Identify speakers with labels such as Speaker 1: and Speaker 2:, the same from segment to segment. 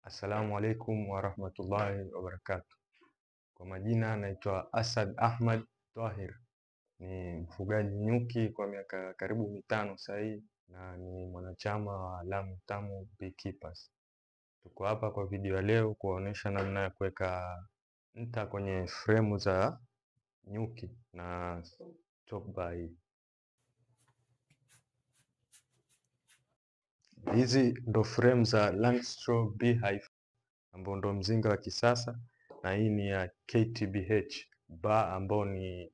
Speaker 1: Assalamu alaikum warahmatullahi wabarakatuh. Kwa majina naitwa Asad Ahmad Tahir, ni mfugaji nyuki kwa miaka karibu mitano sahii na ni mwanachama wa Lamu Tamu Beekeepers. Tuko hapa kwa video ya leo kuwaonyesha namna ya kuweka nta kwenye fremu za nyuki na top bar hii. Hizi ndo frame za Langstroth Beehive ambao ndo mzinga wa kisasa, na hii ni ya KTBH bar ambao ni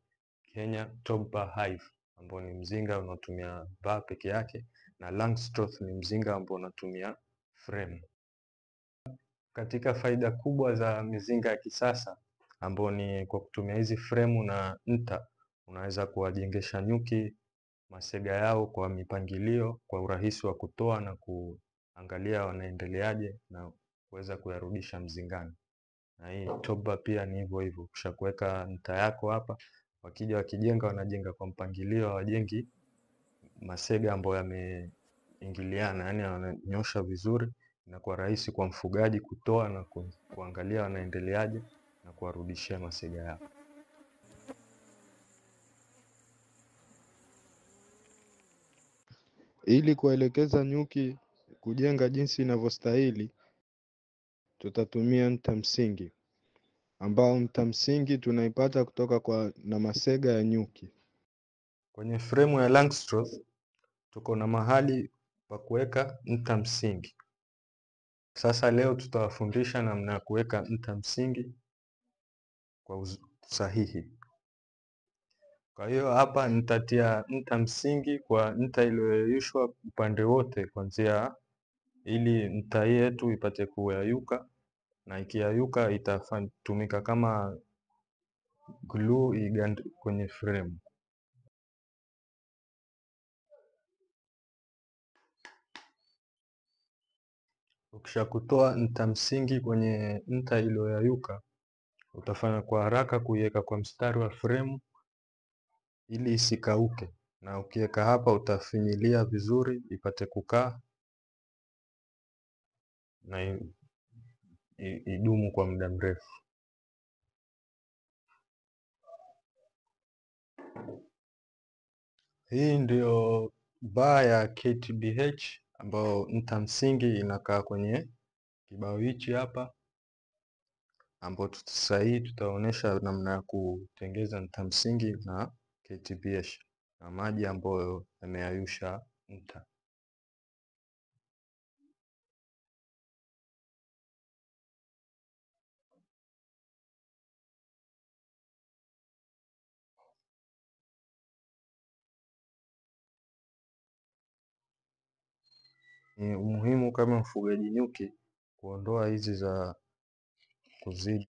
Speaker 1: Kenya Top Bar Hive ambao ni mzinga unaotumia bar peke yake, na Langstroth ni mzinga ambao unatumia frame. Katika faida kubwa za mizinga ya kisasa ambao ni kwa kutumia hizi fremu na nta, unaweza kuwajengesha nyuki masega yao kwa mipangilio, kwa urahisi wa kutoa na kuangalia wanaendeleaje na kuweza kuyarudisha mzingani. Na hii top bar pia ni hivyo hivyo, kisha kuweka nta yako hapa, wakija wakijenga wanajenga kwa mpangilio, hawajengi masega ambayo yameingiliana, yani wananyosha vizuri, na kwa rahisi kwa mfugaji kutoa na kuangalia wanaendeleaje na kuwarudishia masega yao.
Speaker 2: Ili kuelekeza nyuki kujenga jinsi inavyostahili, tutatumia nta msingi, ambao nta msingi tunaipata kutoka na masega ya nyuki.
Speaker 1: Kwenye fremu ya Langstroth tuko na mahali pa kuweka nta msingi. Sasa leo tutawafundisha namna ya kuweka nta msingi kwa usahihi. Kwa hiyo hapa nitatia nta msingi kwa nta iliyoyeyushwa upande wote kuanzia, ili nta yetu ipate kuyayuka, na ikiyayuka itatumika kama glue igande kwenye frame. Ukisha kutoa nta msingi kwenye nta iliyoyayuka, utafanya kwa haraka kuiweka kwa mstari wa frame ili isikauke, na ukiweka hapa utafinyilia vizuri ipate kukaa na idumu kwa muda mrefu. Hii ndio bar ya KTBH ambao nta msingi inakaa kwenye kibao hichi hapa, ambao sahii tutaonyesha namna ya kutengeza nta msingi na KTBH na maji ambayo yameyayusha nta. Ni umuhimu kama mfugaji nyuki kuondoa hizi za kuzidi.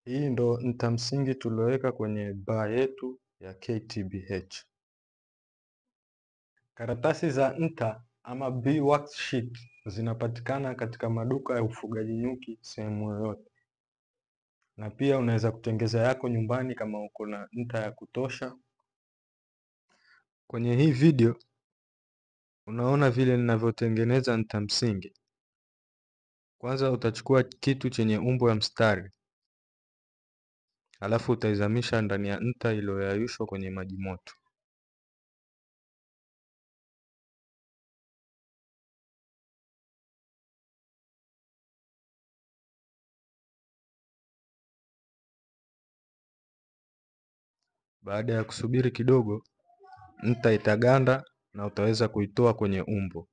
Speaker 1: Hii ndo nta msingi tulioweka kwenye bar yetu ya KTBH. Karatasi za nta ama bee worksheet zinapatikana katika maduka ya ufugaji nyuki sehemu yoyote, na pia unaweza kutengeza yako nyumbani kama uko na nta ya kutosha. Kwenye hii video unaona vile ninavyotengeneza nta msingi. Kwanza utachukua kitu chenye umbo ya mstari, alafu utaizamisha ndani ya nta iliyoyayushwa kwenye maji moto. Baada ya kusubiri kidogo, nta itaganda na utaweza kuitoa kwenye umbo.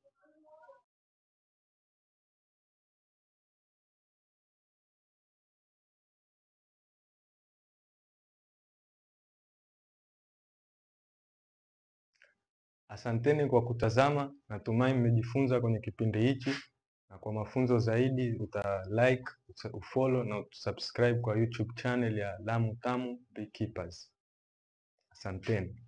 Speaker 1: Asanteni kwa kutazama, natumai mmejifunza kwenye kipindi hichi, na kwa mafunzo zaidi uta-like, ufollow na usubscribe kwa YouTube channel ya Lamu Tamu Beekeepers. Asanteni.